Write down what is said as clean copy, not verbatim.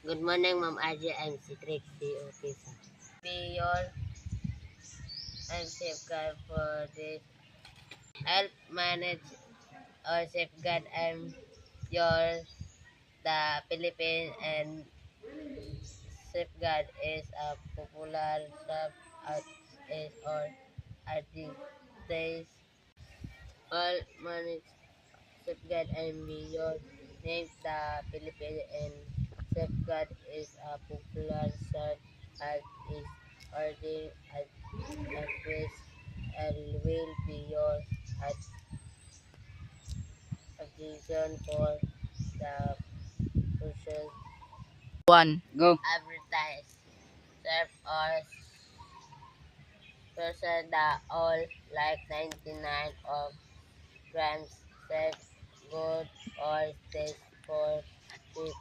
Good morning, Ma'am RJ. I'm si Trixie Opisa. Be your and safeguard for this. Help manage or safeguard yours. The Philippines and safeguard is a popular sub as is or at these days. All manage safeguard and be your name. The Philippines and safeguard is a popular sub as is ordained at this and will be yours at addition for the person One. Go. advertise serve or person that all like 99 of grams safe good or taste for it